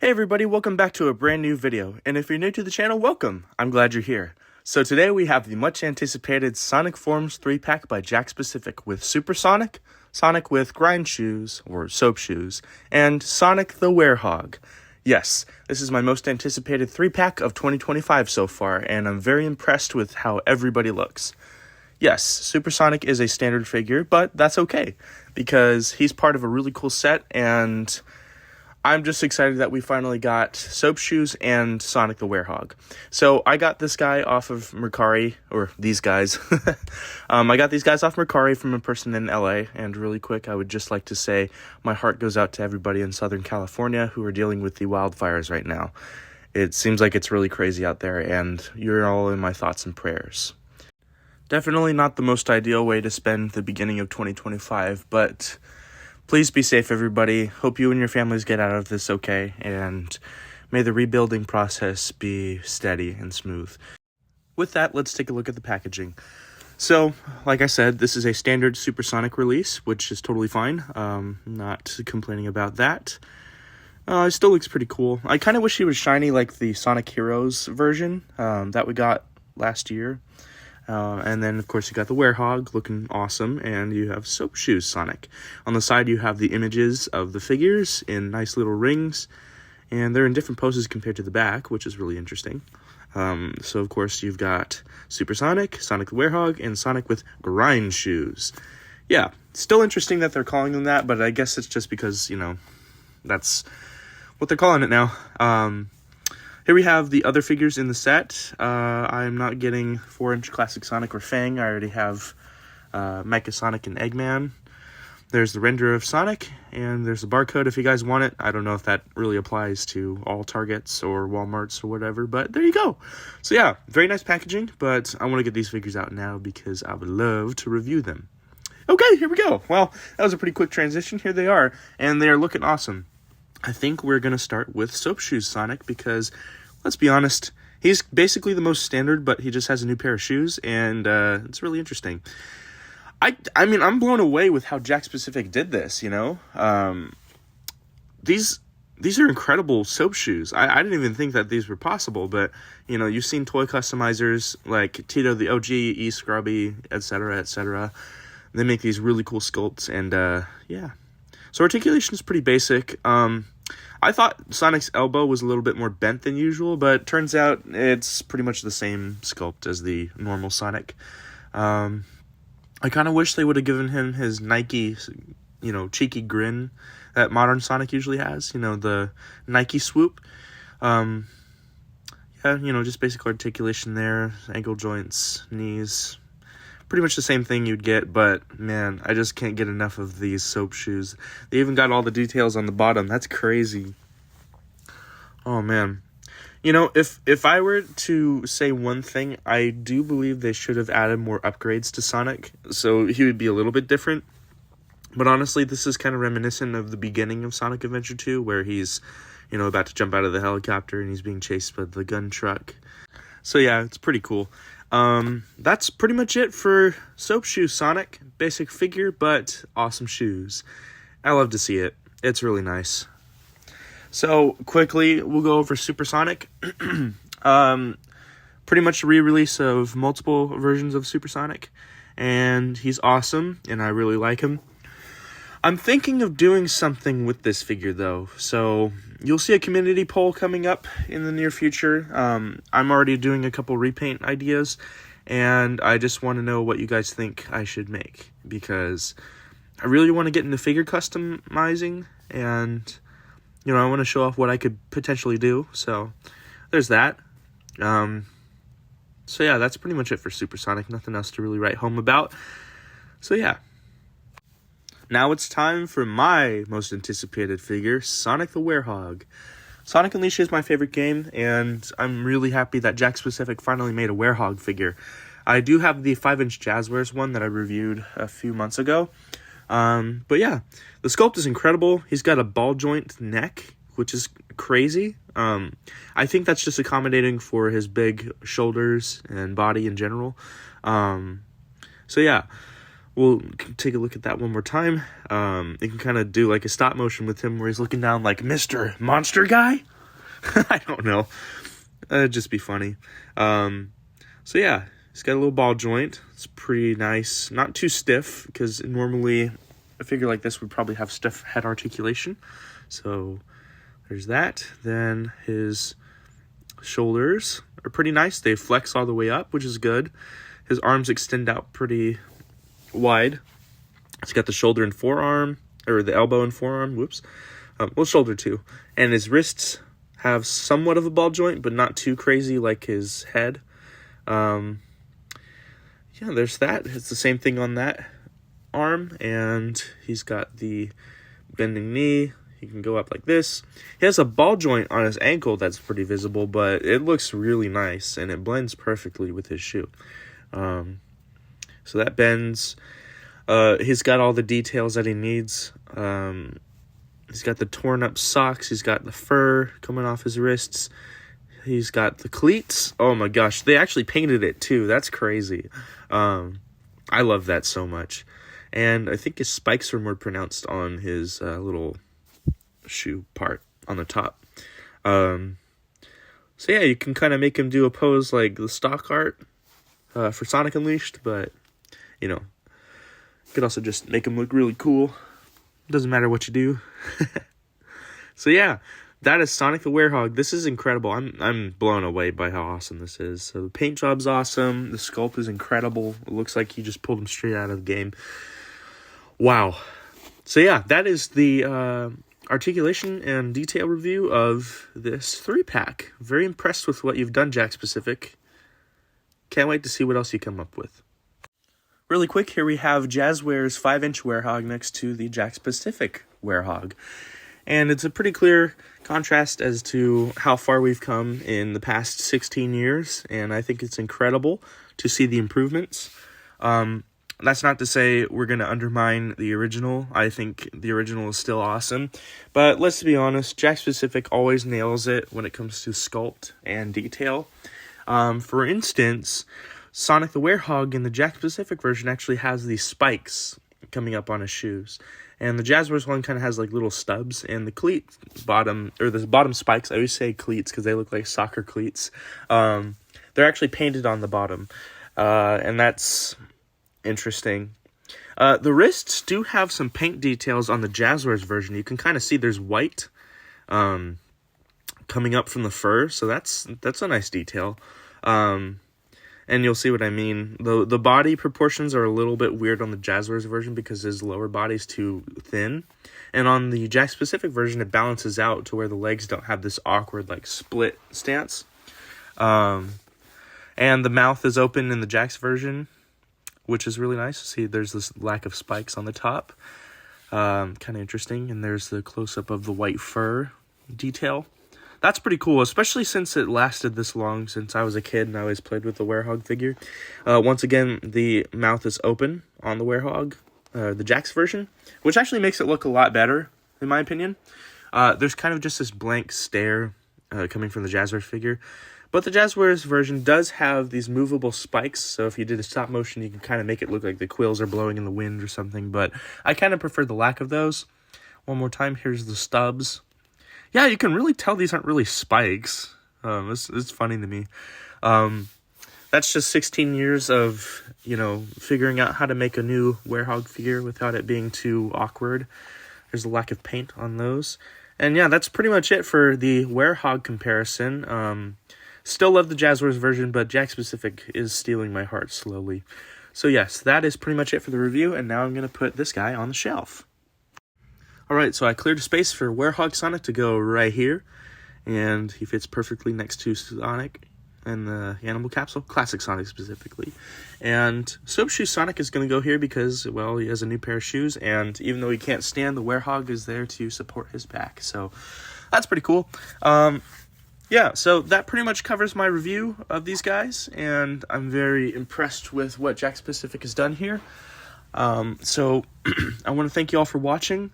Hey everybody, welcome back to a brand new video, and if you're new to the channel, welcome! I'm glad you're here. So today we have the much anticipated Sonic Forms 3-pack by Jakks Pacific with Super Sonic, Sonic with grind shoes, or soap shoes, and Sonic the Werehog. Yes, this is my most anticipated 3-pack of 2025 so far, and I'm very impressed with how everybody looks. Yes, Super Sonic is a standard figure, but that's okay, because he's part of a really cool set, and I'm just excited that we finally got soap shoes and Sonic the Werehog. So I got this guy off of Mercari, or these guys. I got these guys off Mercari from a person in LA, and really quick, I would just like to say my heart goes out to everybody in Southern California who are dealing with the wildfires right now. It seems like it's really crazy out there, and you're all in my thoughts and prayers. Definitely not the most ideal way to spend the beginning of 2025, but please be safe, everybody. Hope you and your families get out of this okay, and may the rebuilding process be steady and smooth. With that, let's take a look at the packaging. So, like I said, this is a standard Supersonic release, which is totally fine. Not complaining about that. It still looks pretty cool. I kind of wish he was shiny like the Sonic Heroes version that we got last year. And then, of course, you got the Werehog looking awesome, and you have Soap Shoes Sonic. On the side, you have the images of the figures in nice little rings, and they're in different poses compared to the back, which is really interesting. So, of course, you've got Super Sonic, Sonic the Werehog, and Sonic with grind shoes. Yeah, still interesting that they're calling them that, but I guess it's just because, you know, that's what they're calling it now. Here we have the other figures in the set. I'm not getting 4-inch Classic Sonic or Fang. I already have Mecha Sonic and Eggman. There's the render of Sonic, and there's the barcode if you guys want it. I don't know if that really applies to all Targets or Walmarts or whatever, but there you go. So yeah, very nice packaging, but I want to get these figures out now because I would love to review them. Okay, here we go. Well, that was a pretty quick transition. Here they are, and they are looking awesome. I think we're going to start with Soap Shoes Sonic because, let's be honest, he's basically the most standard, but he just has a new pair of shoes, and it's really interesting. I mean, I'm blown away with how Jakks Pacific did this, you know? These are incredible soap shoes. I didn't even think that these were possible, but, you know, you've seen toy customizers like Tito the OG, E Scrubby, etc., etc. They make these really cool sculpts, and, yeah. So articulation is pretty basic. I thought Sonic's elbow was a little bit more bent than usual, but turns out it's pretty much the same sculpt as the normal Sonic. I kind of wish they would have given him his Nike, you know, cheeky grin that modern Sonic usually has. You know, the Nike swoop. Yeah, you know, just basic articulation there. Ankle joints, knees. Pretty much the same thing you'd get, but man, I just can't get enough of these soap shoes. They even got all the details on the bottom. That's crazy. Oh man. You know, if I were to say one thing, I do believe they should have added more upgrades to Sonic, so he would be a little bit different. But honestly, this is kind of reminiscent of the beginning of Sonic Adventure 2, where he's, you know, about to jump out of the helicopter and he's being chased by the gun truck. So yeah, it's pretty cool. That's pretty much it for Soap Shoes Sonic. Basic figure, but awesome shoes. I love to see it. It's really nice. So, quickly, we'll go over Super Sonic. Pretty much a re-release of multiple versions of Super Sonic. And he's awesome, and I really like him. I'm thinking of doing something with this figure, though. So, you'll see a community poll coming up in the near future. I'm already doing a couple repaint ideas, and I just want to know what you guys think I should make, because I really want to get into figure customizing, and, you know, I want to show off what I could potentially do. So, there's that. So, yeah, that's pretty much it for Super Sonic. Nothing else to really write home about. So, yeah. Now it's time for my most anticipated figure, Sonic the Werehog. Sonic Unleashed is my favorite game, and I'm really happy that Jakks Pacific finally made a Werehog figure. I do have the 5-inch Jazzwear's one that I reviewed a few months ago. But yeah, the sculpt is incredible. He's got a ball joint neck, which is crazy. I think that's just accommodating for his big shoulders and body in general. So yeah. We'll take a look at that one more time. You can kind of do like a stop motion with him where he's looking down like, Mr. Monster Guy? I don't know. It'd just be funny. So yeah, it's got a little ball joint. It's pretty nice. Not too stiff, because normally a figure like this would probably have stiff head articulation. So there's that. Then his shoulders are pretty nice. They flex all the way up, which is good. His arms extend out pretty wide. He's got the shoulder and forearm, or the elbow and forearm, whoops. Well, shoulder too. And his wrists have somewhat of a ball joint, but not too crazy like his head. Yeah, there's that. It's the same thing on that arm, and he's got the bending knee. He can go up like this. He has a ball joint on his ankle that's pretty visible, but it looks really nice, and it blends perfectly with his shoe. So that bends. He's got all the details that he needs. He's got the torn up socks. He's got the fur coming off his wrists. He's got the cleats. Oh my gosh, they actually painted it too. That's crazy. I love that so much. And I think his spikes are more pronounced on his little shoe part on the top. So yeah, you can kind of make him do a pose like the stock art for Sonic Unleashed, but you know, you could also just make him look really cool. Doesn't matter what you do. So yeah, that is Sonic the Werehog. This is incredible. I'm blown away by how awesome this is. So the paint job's awesome. The sculpt is incredible. It looks like he just pulled him straight out of the game. Wow. So yeah, that is the articulation and detail review of this 3-pack. Very impressed with what you've done, Jakks Pacific. Can't wait to see what else you come up with. Really quick, here we have Jazzwear's 5-inch Werehog next to the Jakks Pacific Werehog. And it's a pretty clear contrast as to how far we've come in the past 16 years. And I think it's incredible to see the improvements. That's not to say we're going to undermine the original. I think the original is still awesome. But let's be honest, Jakks Pacific always nails it when it comes to sculpt and detail. For instance, Sonic the Werehog in the Jakks Pacific version actually has these spikes coming up on his shoes. And the Jazzwear's one kind of has like little stubs, and the cleat bottom, or the bottom spikes, I always say cleats because they look like soccer cleats. They're actually painted on the bottom, and that's interesting. The wrists do have some paint details on the Jazzwear's version. You can kind of see there's white coming up from the fur, so that's a nice detail. And you'll see what I mean. The body proportions are a little bit weird on the Jazzwear's version because his lower body's too thin. And on the Jakks Pacific version, it balances out to where the legs don't have this awkward, like, split stance. And the mouth is open in the Jakks version, which is really nice. See, there's this lack of spikes on the top. Kind of interesting. And there's the close-up of the white fur detail. That's pretty cool, especially since it lasted this long, since I was a kid and I always played with the Werehog figure. Once again, the mouth is open on the Werehog, the Jakks version, which actually makes it look a lot better, in my opinion. There's kind of just this blank stare coming from the Jazzwear figure. But the Jazzwear's version does have these movable spikes, so if you did a stop motion, you can kind of make it look like the quills are blowing in the wind or something, but I kind of prefer the lack of those. One more time, here's the stubs. Yeah, you can really tell these aren't really spikes. It's funny to me. That's just 16 years of, figuring out how to make a new Werehog figure without it being too awkward. There's a lack of paint on those. And yeah, that's pretty much it for the Werehog comparison. Still love the Jazzwear's version, but Jakks Pacific is stealing my heart slowly. So yes, that is pretty much it for the review, and now I'm going to put this guy on the shelf. Alright, so I cleared a space for Werehog Sonic to go right here, and he fits perfectly next to Sonic and the Animal Capsule, Classic Sonic specifically. And Soap Shoe Sonic is going to go here because, well, he has a new pair of shoes, and even though he can't stand, the Werehog is there to support his back, so that's pretty cool. Yeah, so that pretty much covers my review of these guys, and I'm very impressed with what Jakks Pacific has done here. So I want to thank you all for watching.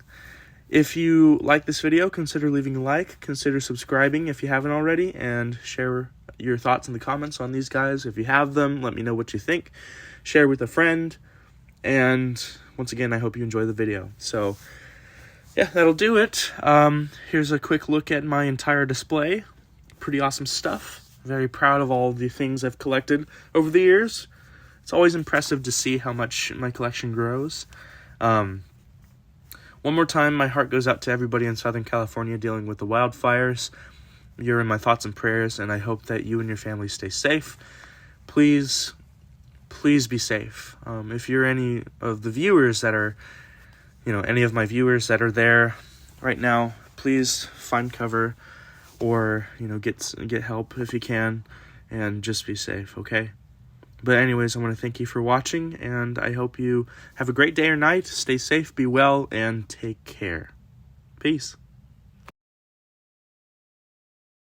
If you like this video, consider leaving a like, consider subscribing if you haven't already, and share your thoughts in the comments on these guys. If you have them, let me know what you think. Share with a friend, and once again, I hope you enjoy the video. So, yeah, that'll do it. Here's a quick look at my entire display. pretty awesome stuff. Very proud of all the things I've collected over the years. It's always impressive to see how much my collection grows. One more time, my heart goes out to everybody in Southern California dealing with the wildfires. You're in my thoughts and prayers, and I hope that you and your family stay safe. Please be safe. If you're any of the viewers that are, any of my viewers that are there right now, please find cover or, get help if you can, and just be safe, okay? But anyways, I want to thank you for watching, and I hope you have a great day or night. Stay safe, be well, and take care. Peace.